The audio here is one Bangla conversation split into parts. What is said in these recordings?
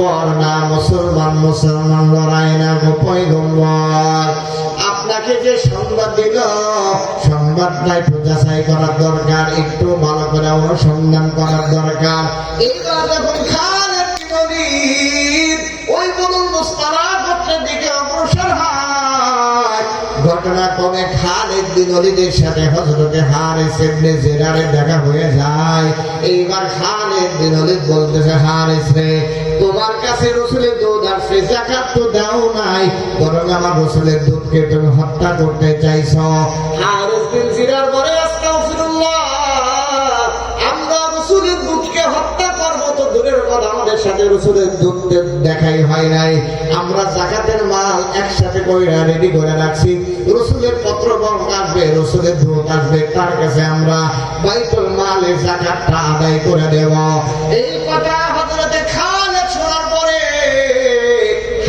পয়গম্বর না মুসলমান লড়াই না গো পয়গম্বর। আপনাকে যে সংবাদ দিল সংবাদটা একটু যাচাই করার দরকার, একটু ভালো করে অনুসন্ধান করার দরকার। এইবার যখন খালেদ বিন ওলীদ ওই বনুল মুসতালা গোত্রের দিকে অগ্রসর হয়, ঘটনা ক্রমে খালেদ বিন ওলীদের সাথে হযরতে হারিস ইবনে জিরারের দেখা হয়ে যায়। এইবার খালেদ বিন ওলীদ বলতেছে, হারিস রে, তোমার কাছে রাসূলের দুধ আসছে, যাকাত তো দাও নাই, বরং আমার রাসূলের দুধকে তুমি হত্যা করতে চাইছো। হারিস বিন জিরার বলে, আস্তাগফিরুল্লাহ, আমরা রাসূলের দুধকে হত্যা করব তো দূরের কথা, আমাদের সাথে রাসূলের দুধ দেখাই হয় নাই। আমরা যাকাতের মাল একসাথে কইরা রেডি করে রাখছি, রাসূলের পত্রবল আসবে, রাসূলের দুধ আসবে, তার কাছে আমরা বাইতুল মালের যাকাতটা আদায় করে দেব। এই কথা হযরতে খালেদ শোনার পরে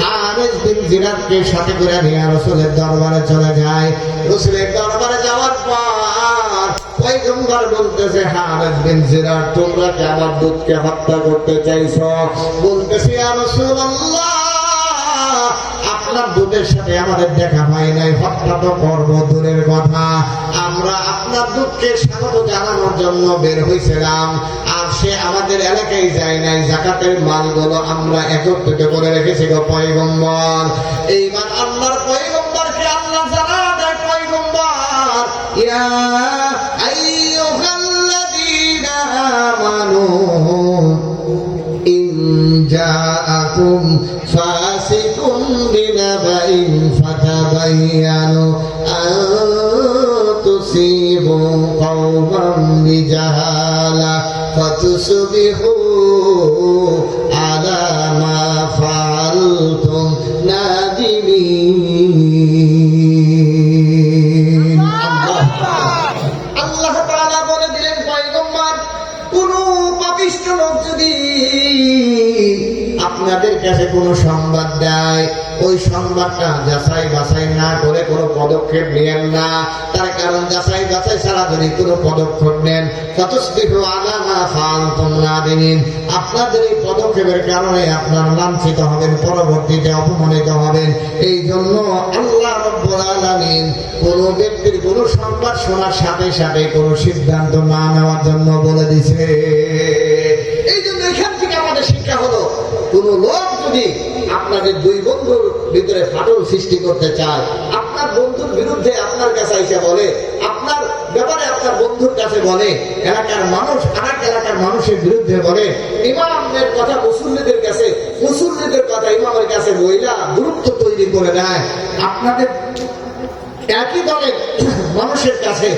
হারিস বিন জিরারকে সাথে করে নিয়ে রাসূলের দরবারে চলে যায়। রাসূলের দরবারে যাওয়ার পর পয়গম্বর বলতেছে, হারিস বিন জিরার, তোমরা কি আমার দুধকে হত্যা করতে চাইছো? বলতেছে, ইয়া রাসূলুল্লাহ, আপনার দুধের সাথে আমাদের দেখা হয় নাই, হত্যা তো করব দূরের কথা, আমরা আপনার দুধকে স্বাগত জানানোর জন্য বের হয়েছিলাম, আর সে আমাদের এলাকায় যায় নাই, যাকাতের মালগুলো আমরা একত্রিত করে রেখেছি গো পয়গম্বর। এইবার আল্লাহর পয়গম্বরকে আল্লাহ জানা দেয়, পয়গম্বর, ইয়া আইয়ুহাল্লাযীনা আমানু ইন জাআকুম ফাসিকুম বিনাবাইন ফাতাবায়ানু আন তুসিবু কওমান বিজাহালা ফাতুসবিহু আলা মা ফাআলতুম নাদিমিন। আল্লাহ তাআলা বলে দিলেন, পয়গম্বর, কোন পাপিষ্ঠ লোক যদি আপনাদের কাছে কোনো সংবাদ দেয়, ওই সংবাদটা যাচাই বাছাই না করে কোনো পদক্ষেপ নেন না। তার কারণ যাচাই বাছাই ছাড়া যদি কোনো পদক্ষেপ নেন, ফাতুসবিহু আলা মা ফাআলতুম নাদিমিন, আপনাদের এই পদক্ষেপের কারণে আপনার লাঞ্ছিত হবেন, পরবর্তীতে অপমানিত হবেন। এই জন্য আল্লাহ রাব্বুল আলামিন কোন ব্যক্তির কোন সংবাদ শোনার সাথে সাথে কোন সিদ্ধান্ত না নেওয়ার জন্য বলে দিছে। এই জন্য এখান থেকে আমাদের শিক্ষা হলো, কোন লোক যদি আপনাদের দুই বন্ধুর ভিতরে ফাটল সৃষ্টি করতে চায়, আপনার বন্ধুর বিরুদ্ধে আপনার কাছে এসে বলে, আপনার ব্যাপারে আপনার বন্ধুর কাছে বলে, এলাকার মানুষ আরেক এলাকার মানুষের বিরুদ্ধে বলে, ইমামের কথা মুসল্লিদের কাছে, মুসল্লিদের কথা ইমামের কাছে বইলা দূরত্ব তৈরি করে দেয়, আপনাদের একই দলের মানুষের কাছে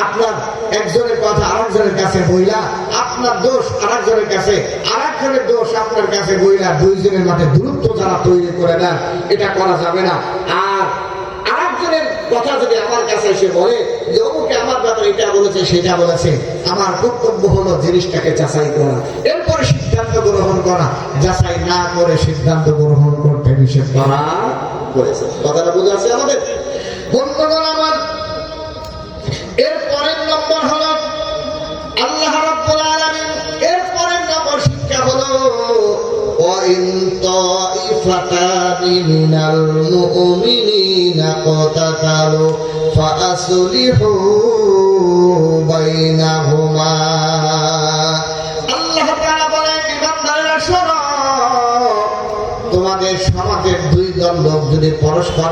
আপনার একজনের কথা আরেকজনের কাছে বইলা, আপনার দোষ আরেকজনের কাছে, আরেকজনের দোষ আপনার কাছে বইলা, দুইজনের মাঝে দূরত্ব যারা তৈরি করে দেন, এটা করা যাবে না। আর আরেকজনের কথা যদি আমার কাছে এসে বলে যে অমুকে আমার ব্যাপারে এটা বলেছে সেটা বলেছে, আমার কর্তব্য হলো জিনিসটাকে যাচাই করা, এরপরে সিদ্ধান্ত গ্রহণ করা। যাচাই না করে সিদ্ধান্ত গ্রহণ করতে নিষেধ করা হয়েছে। কথাটা বুঝে আছে আমাদের বন্ধুগণ আমার? এর পরের নম্বর হলো আল্লাহ রাব্বুল আলামিন এর পরের নম্বর শিক্ষা হলো, ওয়া ইন তাইফাতানি মিনাল মুমিনিনা ক্বাতাতালু ফাআসলিহু বাইনাহুমা। আল্লাহ তাআলা বলেন, ইমানদাররা শোনো, তোমাদের সমাজের দুই দল লোক যদি পরস্পর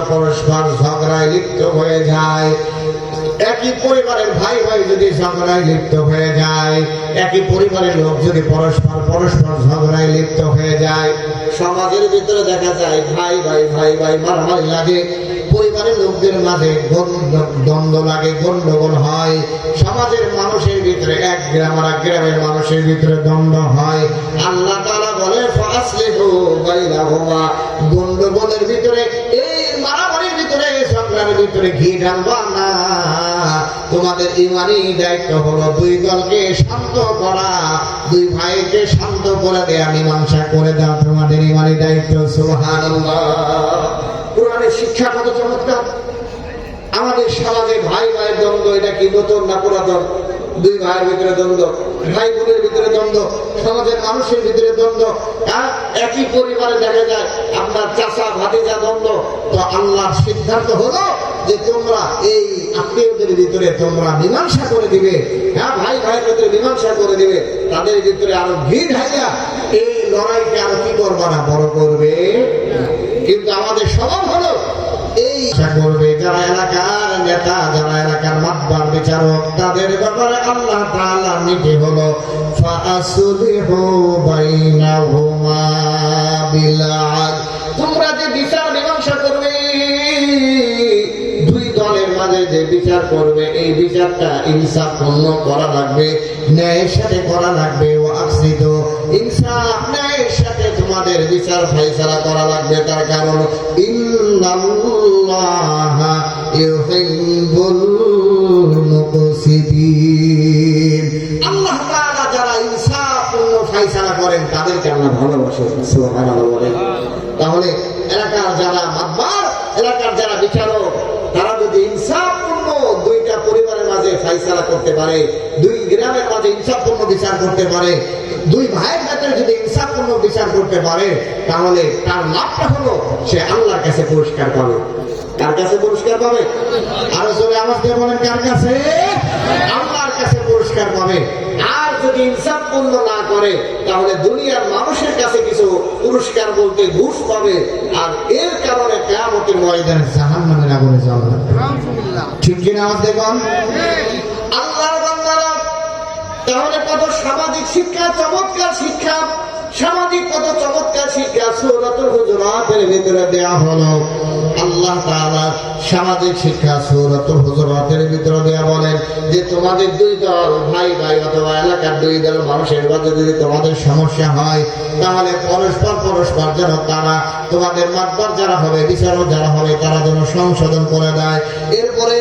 ঝগড়ায় লিপ্ত হয়ে যায়, একই পরিবারের ভাই ভাই যদি ঝগড়ায় লিপ্ত হয়ে যায়, একই পরিবারের লোক যদি পরস্পর ঝগড়ায় লিপ্ত হয়ে যায়, সমাজের ভিতরে দেখা যায় ভাই ভাই মারামারি লাগে, পরিবারের লোকদের মাঝে দ্বন্দ্ব লাগে, গন্ডগোল হয়, সমাজের মানুষের ভিতরে এক গ্রাম আর এক গ্রামের মানুষের ভিতরে দ্বন্দ্ব হয়। আল্লাহ তাআলা বলে, ফাসলিহু বাইনাহুমা, গন্ডগোলের ভিতরে, এই মারামারির ভিতরে, ঝগড়ার ভিতরে ঘি ঢালবা না। তোমাদের ইমানি দায়িত্ব হলো দুই দলকে শান্ত করা, দুই ভাইকে শান্ত করে দেয়া, মীমাংসা করে দেওয়া তোমাদের ইমানি দায়িত্ব। সুবহানাল্লাহ। কোরআনের শিক্ষা কত চমৎকার! আমাদের সমাজে ভাই ভাইয়ের দ্বন্দ্ব, এটা কি নতুন না পুরাতন? দুই ভাইয়ের ভিতরে দ্বন্দ্ব, ভাই বোনের ভিতরে দ্বন্দ্ব, সমাজের মানুষের ভিতরে দ্বন্দ্ব, একই পরিবারে দেখা যায় আপনার চাচা ভাতিজা দ্বন্দ্ব। তো আল্লাহর সিদ্ধান্ত হলো যে তোমরা এই আত্মীয়দের ভিতরে তোমরা মীমাংসা করে দিবে। হ্যাঁ, ভাই ভাইয়ের ভিতরে মীমাংসা করে দিবে, তাদের ভিতরে আরো ভিড় হাইয়া এই লড়াইকে আরো কি করবা না, বড় করবে। কিন্তু আমাদের স্বভাব হলো এই করবে যারা এলাকার নেতা, যারা এলাকার মাতবার বিচারক, তাদের ব্যাপারে আল্লাহ তাআলা নীতি হলো ফাসলিহু বাইনাহুমা বিল আদল। তোমরা যে বিচার মীমাংসা করবে, দুই দলের মাঝে যে বিচার করবে, এই বিচারটা ইনসাফপূর্ণ করা লাগবে, ন্যায়ের সাথে করা লাগবে। ও আকসিদ, ইনসাফ ন্যায়ের সাথে তোমাদের বিচার ফায়সালা করা লাগবে। তার কারণ ইন্নাল্লাহা ইউহিব্বুল মুকসিদিন। আল্লাহ তাআলা যারা ইনসাফপূর্ণ ফায়সালা করেন তাদেরকে আল্লাহ ভালোবাসেন। সুবহানাল্লাহ বলেন। তাহলে এলাকার যারা মাতবার, এলাকার যারা বিচারক, তারা যদি ইনসাফপূর্ণ দুইটা পরিবারের মাঝে ফায়সালা করতে পারে, দুই গ্রামের মাঝে ইনসাফপূর্ণ বিচার করতে পারে, দুই ভাইয়ের ভেতরে যদি ইনসাফপূর্ণ বিচার করতে পারে, তাহলে তার লাভটা হলো সে আল্লাহর কাছে পুরস্কার পাবে। কার কাছে পুরস্কার পাবে? আরো জোরে আওয়াজ দিয়ে বলেন, কার কাছে? আল্লাহর কাছে পুরস্কার পাবে। আর যদি ইনসাফপূর্ণ না করে, তাহলে দুনিয়ার মানুষের কাছে কিছু পুরস্কার বলতে ঘুষ পাবে, আর এর কারণে কিয়ামতের ময়দানে জাহান্নামের আগুনে জ্বলবে। ঠিক কিনা আওয়াজ দেখুন। আল্লাহর বান্দারা, তাহলে কত সামাজিক শিক্ষা, চমৎকার শিক্ষা, সামাজিক কত চমৎকার শিক্ষা সূরাতুল হুজুরাতের ভিতরে দেয়া হলো। আল্লাহ তাআলা সামাজিক শিক্ষা সূরাতুল হুজুরাতের ভিতরে দেয়া বলেন যে তোমাদের দুই দল, ভাই ভাই অথবা এলাকার দুই দল মানুষের মধ্যে যদি তোমাদের সমস্যা হয়, তাহলে পরস্পর যেন তারা তোমাদের মাতবার যারা হবে, বিচারক যারা হবে, তারা যেন সংশোধন করে দেয়। এরপরে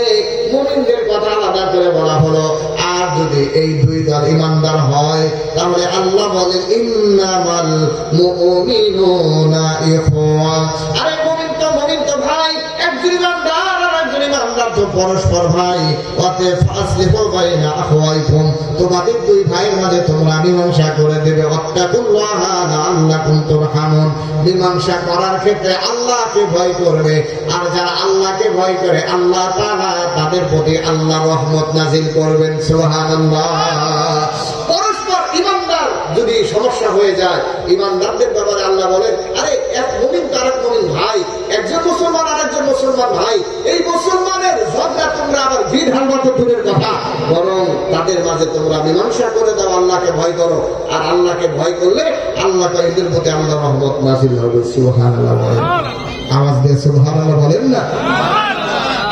মুমিনদের কথা আলাদা করে বলা হলো। আর যদি এই দুই দল ইমানদার হয়, তাহলে আল্লাহ বলেন ইন্নামাল মুমিনুনা ইখওয়া। আরে মুমিন তো ভাই, একজন ইমানদার আর একজন ইমানদার তো পরস্পর ভাই। অতএব ফাসলিহু বাইনা আখওয়াইকুম, তোমাদের দুই ভাইয়ের মাঝে তোমরা মীমাংসা করে দেবে। ওয়াত্তাকুল্লাহা লাআল্লাকুম তুরহামুন, মীমাংসা করার ক্ষেত্রে আল্লাহকে ভয় করবে। আর যারা আল্লাহকে ভয় করে, আল্লাহ তাআলা তাদের প্রতি আল্লাহ রহমত নাজিল করবেন। সুবহানাল্লাহ। পরস্পর ইমানদার যদি সমস্যা হয়ে যায়, ইমানদারদের ব্যাপারে আল্লাহ বলেন, আরে এক মুমিন তার এক মুমিন ভাই, একজন মুসলমান আর একজন মুসলমান ভাই, এই মুসলমানের ঝগড়া তোমরা আবার ভিড় হালবা তো দূরের কথা, বরং তাদের মাঝে তোমরা মীমাংসা করে দাও, আল্লাহকে ভয় করো। আর আল্লাহকে ভয় করলে আল্লাহ এদের প্রতি আল্লাহ রহমত নাজিল হবে। সুবহানাল্লাহ বলেন। আওয়াজ দিয়ে সুবহানাল্লাহ বলেন না।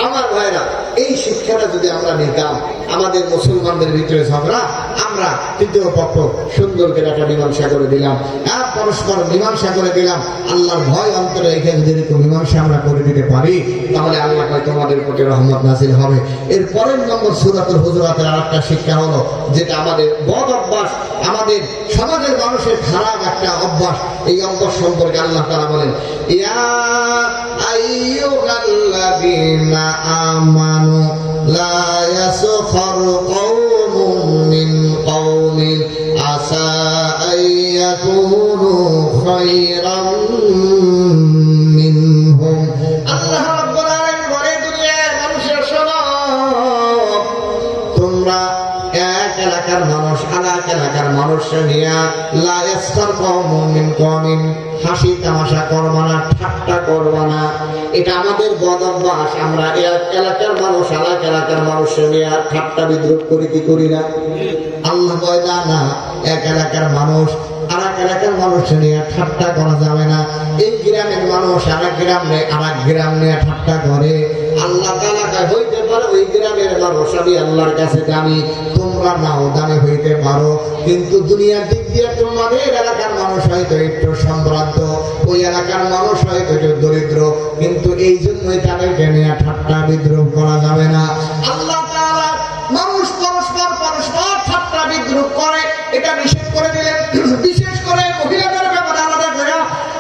আমার ভাইরা, এই শিক্ষাটা যদি আমরা নিতাম, আমাদের মুসলমানদের ভিতরে ঝগড়া, আমরা তৃতীয় পক্ষ সুন্দর করে একটা মীমাংসা করে দিলাম, আর পরস্পর মীমাংসা করে দিলাম, আল্লাহর ভয় অন্তরে রেখে যদি মীমাংসা আমরা করে দিতে পারি, তাহলে আল্লাহ তোমাদের প্রতি রহমত নাজিল হবে। এর পরের নম্বর সূরাতুল হুজুরাতের আরেকটা শিক্ষা হলো, যেটা আমাদের বদ অভ্যাস, আমাদের সমাজের মানুষের খারাপ একটা অভ্যাস, এই অভ্যাস সম্পর্কে আল্লাহ তাআলা বলেন, ইয়া আইয়ুহাল্লাযীনা আমানু লা ইয়াসখার কওমুম মিন কওমিন আসা আইয়াকুনু খায়রাম মিনহুম। আল্লাহ রাব্বুল আলামিন বলে, দুনিয়ার মানুষের শোনো, তোমরা এক এলাকার মানুষ আরেক এলাকার মানুষকে নিয়ে লা ইয়াসখার কওমুম মিন কওমিন, হাসি তামাশা করবা না, ঠাট্টা করবা না। এটা আমাদের বদ অভ্যাস। আমরা এক এলাকার মানুষ আরেক এলাকার মানুষকে নিয়ে ঠাট্টা বিদ্রুপ করি কি করি না? আল্লাহ বলে না, এক এলাকার মানুষ আরেক এলাকার মানুষকে নিয়ে ঠাট্টা করা যাবে না। এই গ্রামের মানুষ আরেক গ্রাম নিয়ে ঠাট্টা করে। আল্লাহ তাআলা হইতে পারে ওই গ্রামের মানুষ আমি আল্লাহর কাছে দামি, তোমরা নাও দামি হইতে পারো, কিন্তু দুনিয়ার দিক দিয়ে তোমাদের এলাকার মানুষ হয়তো একটু সম্ভ্রান্ত, ওই এলাকার মানুষ হয়তো একটু দরিদ্র, কিন্তু এই জন্যই তাদেরকে নিয়ে ঠাট্টা বিদ্রুপ করা যাবে না। আল্লাহ তাআলা মানুষ পরস্পর ঠাট্টা বিদ্রুপ করে, এটা নিষেধ করে দিলেন। বিশেষ করে মহিলাদের ব্যাপারে আলাদা করে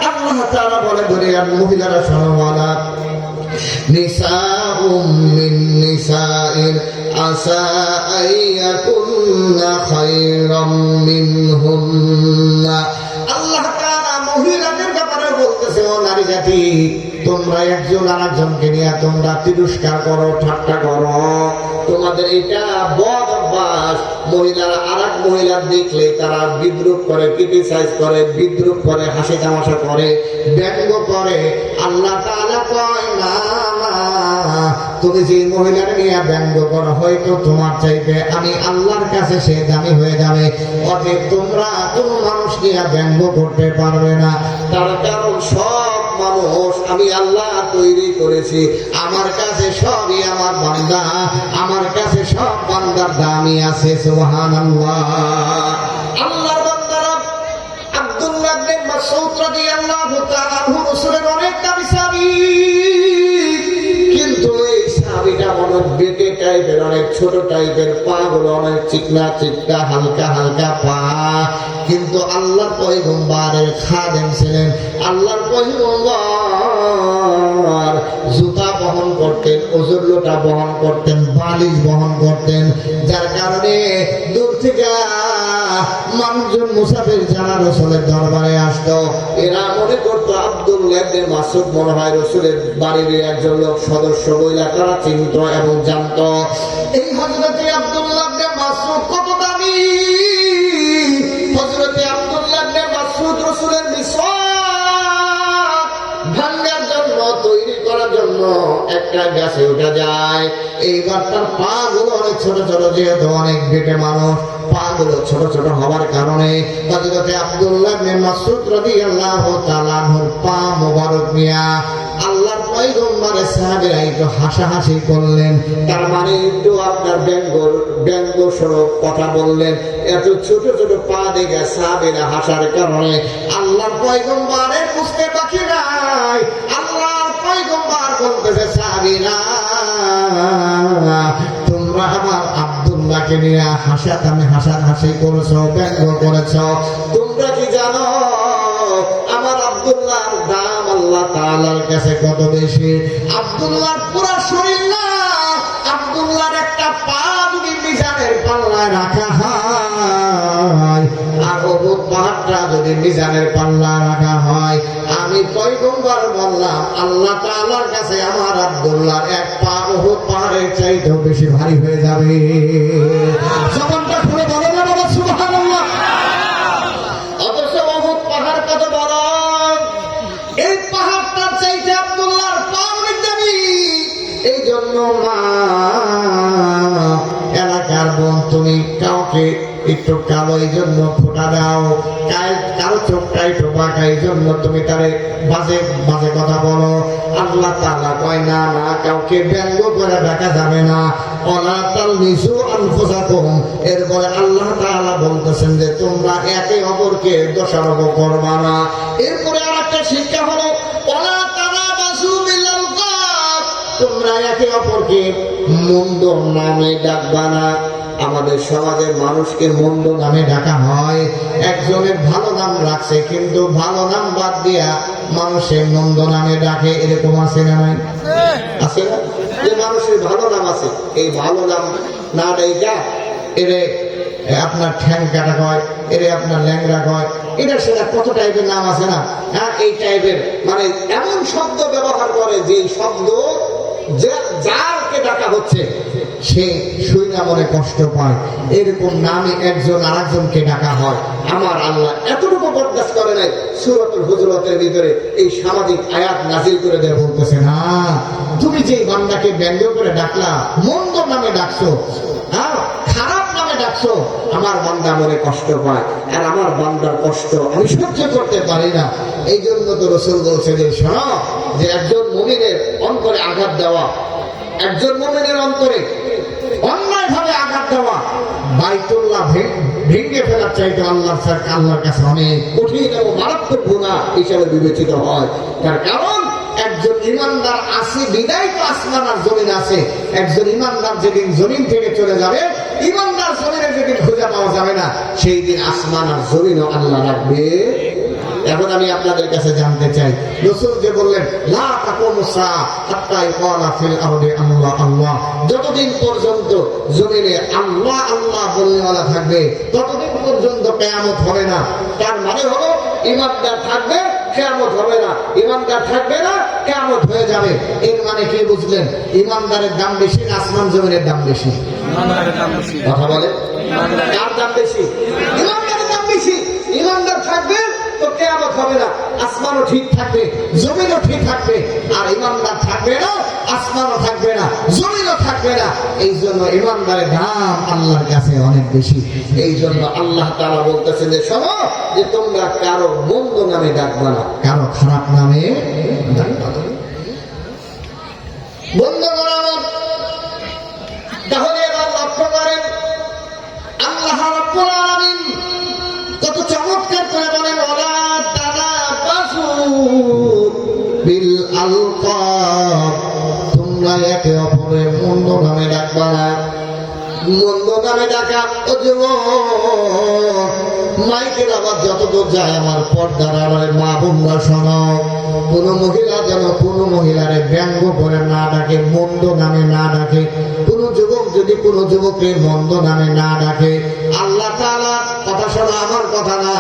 আল্লাহ তাআলা বলে, দুনিয়ার মহিলারা সনওয়ালা নিসাউম মিন নিসাইন আসা আইয়াকুন আন্না খায়রাম মিনহুন্না। আল্লাহ তাআলা মহিলাদের ব্যাপারে বলতেছে, ও নারী জাতি, তোমরা একজন আরেকজনকে নিয়ে তোমরা তিরস্কার করো, ঠাট্টা করো, তোমাদের এটা বদ অভ্যাস। মহিলারা আরেক মহিলা দেখলে তারা বিদ্রুপ করে, ক্রিটিসাইজ করে, বিদ্রুপ করে, হাসি তামাশা করে, ব্যঙ্গ করে। আল্লাহ তাআলা কয় না, তুমি যে মহিলার নিয়ে ব্যঙ্গ করো হয়তো তোমার চাইতে আমি আল্লাহর কাছে সে দামি হয়ে যাবে। অতএব তোমরা কোন মানুষ নিয়ে ব্যঙ্গ করতে পারবে না, তার কারণ সব মানুষ আমি আল্লাহ তৈরি করেছি, আমার কাছে সবই আমার বান্দা, আমার কাছে সব বান্দার দামি আছে। সুবহানাল্লাহ। আল্লাহর বান্দারা আব্দুল্লাহ ইবনে মাসউদ রাদিয়াল্লাহু তাআলা আনহু রাসূলের অনেক দামি সাহাবী, কিন্তু এই সাহাবীটা অনেক বেটে টাইপের, অনেক ছোট টাইপের, পা গুলো অনেক চিকনা চিকনা, হালকা হালকা পা, কিন্তু আল্লাহর পয়গম্বরের খাদেম ছিলেন। আল্লাহর পয়গম্বর জুতা বহন করতেন, ওজুর লোটা বহন করতেন, বালিশ বহন করতেন, যার কারণে দূর থেকে মানুষজন মুসাফির যারা রাসূলের দরবারে আসতো, এরা মনে করতো আব্দুল্লাহ ইবনে মাসউদ মনে হয় রাসূলের বাড়ির একজন লোক সদস্য বইলা তারা চিনত এবং জানতো এই হযরত আব্দুল্লাহ ইবনে মাসউদ কত দামি। হযরত আব্দুল্লাহ ইবনে মাসউদ রাসূলের মিসওয়াক ভাঙার জন্য, তৈরি করার জন্য একটা গাছে উঠে যায়। এইবার তার পা গুলো অনেক ছোট ছোট, যেহেতু অনেক বেটে মানুষ, পা গুলো ছোট ছোট হওয়ার কারণে হযরত আব্দুল্লাহ ইবনে মাসউদ রাদিয়াল্লাহু তাআলা আনহুর পা মোবারক নিয়া আল্লাহর পয়গম্বরের সাহাবীরা একটু হাসাহাসি করলেন, তার মানে একটু আপনার ব্যঙ্গ স্বরূপ কথা বললেন। এত ছোট ছোট পা দেখে সাহাবীরা হাসার কারণে আল্লাহর পয়গম্বরের বুঝতে বাকি নাই। আল্লাহর পয়গম্বর বলতেছে, সাহাবীরা তোমরা আমার আব্দুল্লাহকে নিয়ে হাসাহাসি করেছো, ব্যঙ্গ করেছো, তোমরা কি জানো আমার আব্দুল্লাহর দাম আল্লাহ তাআলার কাছে কত বেশি? আব্দুল্লাহর পুরো শরীর না, আব্দুল্লাহর একটা পা যদি মিজানের পাল্লায় রাখা হয় আর উহুদ পাহাড়টা যদি মিজানের পাল্লায় রাখা হয়, আমি পয়গম্বর বললাম আল্লাহ তাআলার কাছে আমার আব্দুল্লাহর এক পা উহুদ পাহাড়ের চাইতেও বেশি ভারী হয়ে যাবে। জবানটা খুলে বলো না বাবা সুবহানাল্লাহ। অথচ উহুদ পাহাড় কত বড়, এই পাহাড়টার চাইতে আব্দুল্লাহর পা অনেক দামি। এই জন্য মা, এলাকার বোন, তুমি কাউকে একটু কালো এই জন্য ফোঁটা দাও, কারো চোখটা একটু বাঁকা এই জন্য তুমি তারে বাজে বাজে কথা বলো। আল্লাহ তাআলা কয় না, না, কাউকে ব্যঙ্গ করে দেখা যাবে না। ওয়ালা তালমিজু আনফুসাকুম, এরপরে আল্লাহ তাআলা বলতেছেন যে তোমরা একে অপরকে দোষারোপ করবা না। এরপরে আরেকটা শিক্ষা হলো ওয়ালা তানাবাসু বিল আলকাব, তোমরা একে অপরকে মন্দ নামে ডাকবা না। আমাদের সমাজের মানুষকে মন্দ নামে ডাকা হয়। একজনের ভালো নাম রাখছে কিন্তু ভালো নাম বাদ দিয়া মানুষের মন্দ নামে ডাকে, এরকম আছে না নাই? আছে না? যে মানুষের ভালো নাম আছে, এই ভালো নাম না ডাইকা এরে আপনার ঠ্যাং কাটা কয়, এরে আপনার ল্যাংড়া কয়, এটা সেটা কত টাইপের নাম আছে না? হ্যাঁ, এই টাইপের মানে এমন শব্দ ব্যবহার করে যে শব্দ যারকে ডাকা হচ্ছে সে শুইনা মনে কষ্ট পায়। এরকম নামে একজন আরেকজনকে ডাকা হয়। আমার আল্লাহ এতটুকু বরদাস্ত করে নাই, সূরাতুল হুজুরাতের ভিতরে এই সামাজিক আয়াত নাজিল করে দেয়, বলতেছে না তুমি যে বান্দাকে ব্যঙ্গ করে ডাকলা, মন্দ নামে ডাকছো, খারাপ নামে ডাকছো, আমার বান্দা মনে কষ্ট পায়, আর আমার বান্দার কষ্ট আমি সহ্য করতে পারি না। এই জন্য তো রাসূল বলছে যে শোনো, যে একজন মুমিনের অন্তরে আঘাত দেওয়া, একজন মুমিনের অন্তরে অন্যায় ভাবে আঘাত দেওয়া, বাইতুল্লাহ ভেঙে ফেলার চাইতে আল্লাহর কাছে অনেক কঠিন এবং মারাত্মক গুনাহ হিসেবে বিবেচিত হয়। তার কারণ একজন ইমানদার আছে বিদায় তো আসমান আর জমিন আছে। একজন ইমানদার যেদিন জমিন থেকে চলে যাবে, ইমানদার জমিনে যেদিন খুঁজে পাওয়া যাবে না, সেই দিন আসমান আর জমিনও আল্লাহ রাখবে। এখন আমি আপনাদের কাছে জানতে চাই, রাসূল যে বললেন লা তাকুমুস সাআ হাত্তা ইয়াকুলা ফিল আরদি আল্লাহ আল্লাহ, যতদিন পর্যন্ত জমিনে আল্লাহ আল্লাহ বলনেওয়ালা থাকবে ততদিন পর্যন্ত কিয়ামত হবে না। তার মানে হলো ঈমানদার থাকবে কিয়ামত হবে না, ঈমানদার থাকবে না কিয়ামত হয়ে যাবে। এর মানে কি বুঝলেন? ঈমানদারের দাম বেশি না আসমান জমিনের দাম বেশি? কথা বলে কার দাম বেশি? ঈমানদারের দাম বেশি। ঈমানদার থাকবে তো কিয়ামত হবে না, আসমানও ঠিক থাকবে, জমিনও ঠিক থাকবে। আর ঈমানদার থাকবে না, আসমানও থাকবে না, জমিনও থাকবে না। এই জন্য ঈমানদারের দাম আল্লাহর কাছে অনেক বেশি। এই জন্য আল্লাহ তাআলা বলতেছেন যে শোনো, যে তোমরা কারো মন্দ নামে ডাকবা না, কারো খারাপ নামে ডাকবা না। বন্ধুগণ আমার, তাহলে এবার লক্ষ্য করেন আল্লাহ রাব্বুল আলামিন কত চমৎকার করে বলেন ওয়ালা তানাবাসু বিল আলকাব, তোমরা একে অপরের মন্দ নামে ডাকবা না। মন্দ নামে ডাকা ও যুবক, মাইকের আওয়াজ যতদূর যায় আমার পর্দার আড়ালে মা বোনরা শোনো, কোন মহিলা যেন কোন মহিলারে ব্যঙ্গ করে না ডাকে, মন্দ নামে না ডাকে। কোন যুবক যদি কোন যুবকের মন্দ নামে না ডাকে, আল্লাহ তাআলা কথা শোনো, আমার কথা না,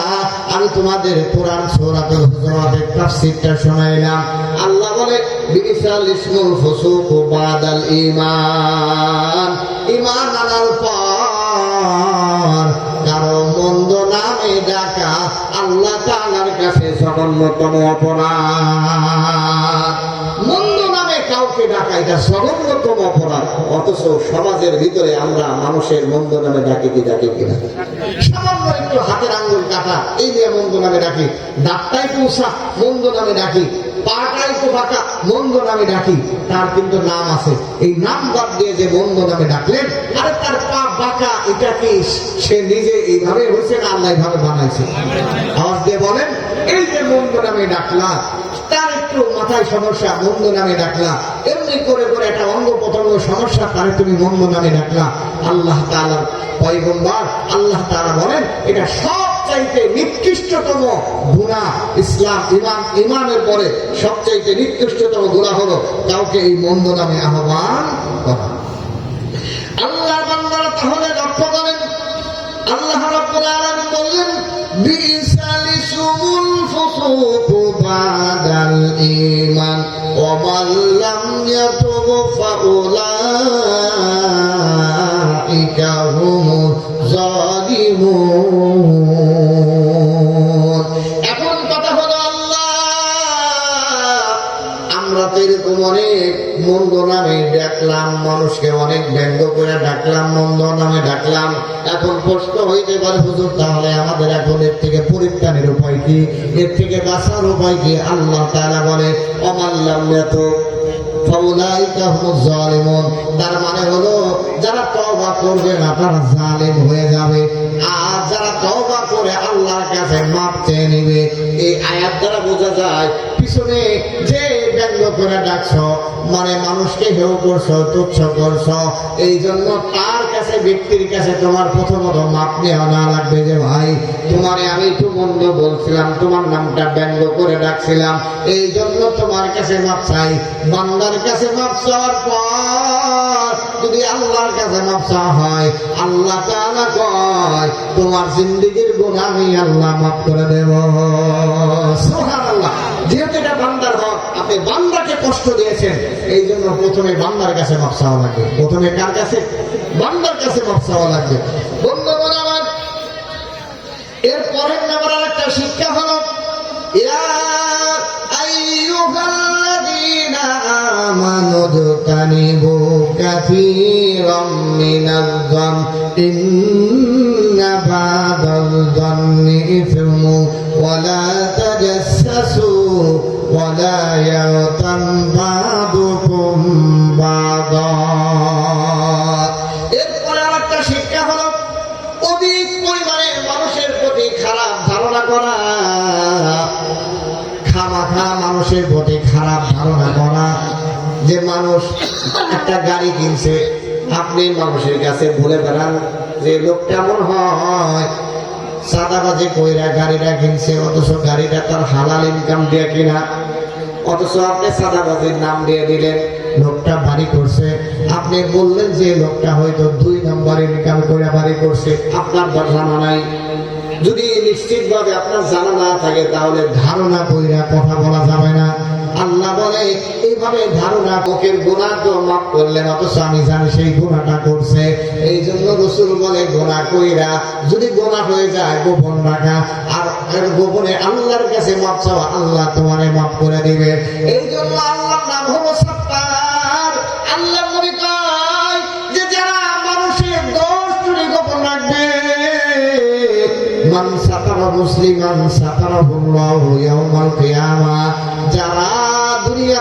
আমি তোমাদের কোরআন সূরাতুল হুজুরাতের তাফসীরটা শোনাইলাম। আল্লাহ বলে বিসাল ইসমুল ফুসুক বাদাল ঈমান, ঈমান আনার পর কারো মন্দ নামে ডাকা আল্লাহ তাআলার কাছে জঘন্যতম অপরাধ। মন্দ নামে কাউকে ডাকা এটা জঘন্যতম অপরাধ। অথচ সমাজের ভিতরে আমরা মানুষের মন্দ নামে ডাকি কি ডাকি কিনা? সামান্য একটু হাতের আঙ্গুল কাটা এই নিয়ে মন্দ নামে ডাকি, দাঁতটাই পৌঁছা মন্দ নামে ডাকি, পাটাই তো বাঁকা মন্দ নামে ডাকি। তার কিন্তু নাম আছে, এই নাম বাদ দিয়ে যে মন্দ নামে ডাকলেন, আরে তার পা বাঁকা, এটা কি সে নিজে এইভাবে হয়েছে না আল্লাহ এইভাবে বানাইছে? আওয়াজ দিয়ে বলেন, এই যে মন্দ নামে ডাকলা, তার একটু মাথায় সমস্যা, মন্দ নামে ডাকলা। এমনি করে করে একটা অঙ্গ প্রত্যঙ্গ সমস্যা, তারে তুমি মন্দ নামে ডাকলা। আল্লাহ তাআলার পয়গম্বর আল্লাহ তাআলা বলেন এটা সবচাইতে নিকৃষ্টতম গুনাহ। ইসলাম ঈমানের পরে সবচাইতে নিকৃষ্টতম গুনাহ হলো কাউকে এই মন্দ নামে আহ্বান করা। আল্লাহর বান্দারা তাহলে লক্ষ্য করেন, আল্লাহ রাব্বুল আলামিন বললেন বিসাল ইসমুল ফুসুক বাদাল ঈমান ওয়া মান লাম ইয়াতুব ফাউলাইকা হুমুজ জালিমুন। এখন কথা হলো আল্লাহ, আমরা তো এরকম অনেক মন্দ নামে ডাকলাম, মানুষকে অনেক ব্যঙ্গ করে ডাকলাম, মন্দ নামে ডাকলাম। এখন প্রশ্ন হইতে পারে হুজুর, তাহলে আমাদের এখন এর থেকে পরিত্রাণের উপায় কি, এর থেকে বাঁচার উপায় কি? আল্লাহ তাআলা বলে অমাল্লাম ইয়াতুব ফাউলাইকা হুমুজ জালিমুন। তার মানে হলো যারা তওবা করবে না তারা জালিম হয়ে যাবে, আর যারা তওবা করে আল্লাহর কাছে মাপ চেয়ে নেবে। এই আয়াত দ্বারা বোঝা যায় পিছনে যে ব্যঙ্গ করে ডাকছো মানে মানুষকে হেয় করছো, তুচ্ছ করছো, এই জন্য তার কাছে, ব্যক্তির কাছে তোমার প্রথমত মাপ নেওয়া না লাগবে যে ভাই তোমারে আমি একটু মন্দ বলছিলাম, তোমার নামটা ব্যঙ্গ করে ডাকছিলাম, এই জন্য তোমার কাছে মাপ চাই। বান্দার কাছে মাপ চাওয়ার পর যদি আল্লাহর কাছে মাপ চাওয়া হয়, আল্লাহ তাআলা কয় তোমার জিন্দেগীর গুনাহ আমি আল্লাহ মাফ করে দেব। সুবহানাল্লাহ। যেহেতু এটা বান্দার হক, আপনি বান্দাকে কষ্ট দিয়েছেন, এই জন্য প্রথমে বান্দার কাছে মাপ চাওয়া লাগবে। প্রথমে কার কাছে? বান্দার কাছে মাপ চাওয়া লাগবে। বন্ধুগণ আমার, এর পরের নাম্বার আরেকটা শিক্ষা হলো ইয়া আইয়ুহাল্লাযীনা আমানু তানিবু কাসীরাম মিনাজ-যন ইন্না বা'দাল যন্নি ইসমু ওয়া লা তাজাসসু ওয়া লা ইয়াগতাব বা'দুকুম বা'দা। এরপরে আরেকটা শিক্ষা হলো অধিক পরিমাণে মানুষের প্রতি খারাপ ধারণা করা, খামাখা মানুষের প্রতি খারাপ ধারণা করা। যে মানুষ একটা গাড়ি কিনছে, আপনি মানুষের কাছে বলে বেড়ান যে লোকটা মনে হয় সাদাবাজি কইরা গাড়িটা কিনছে, অথচ গাড়িটা তার হালাল ইনকাম দিয়ে কিনা, অথচ আপনি সাদাবাজির নাম দিয়ে দিলেন। লোকটা বাড়ি করছে, আপনি বললেন যে লোকটা হয়তো 2 নম্বর ইনকাম করে বাড়ি করছে, আপনার জানা নাই। যদি নিশ্চিতভাবে আপনার জানা না থাকে তাহলে ধারণা কইরা কথা বলা যাবে না। আল্লাহ বলে এইভাবে ধারণা মুখের গুনাহ তো মাফ করলেন, অথচ আমি জানি সেই গুনাহটা করছে। এই জন্য রাসূল বলে গুনাহ কইরা যদি গুনাহ হয়ে যায় গোপন রাখা, আর গোপনে আল্লাহর কাছে মাফ চাওয়া, আল্লাহ তোমারে মাফ করে দিবে। এই জন্য আল্লাহর নাম হলো সাত্তার। আল্লাহ নবী কয় যে যারা মানুষের দোষ চুরি গোপন রাখবে, মান সাতারা মুসলিমান সাতারাহুল্লাহু ইয়াউমাল কিয়ামা, যারা দুনিয়া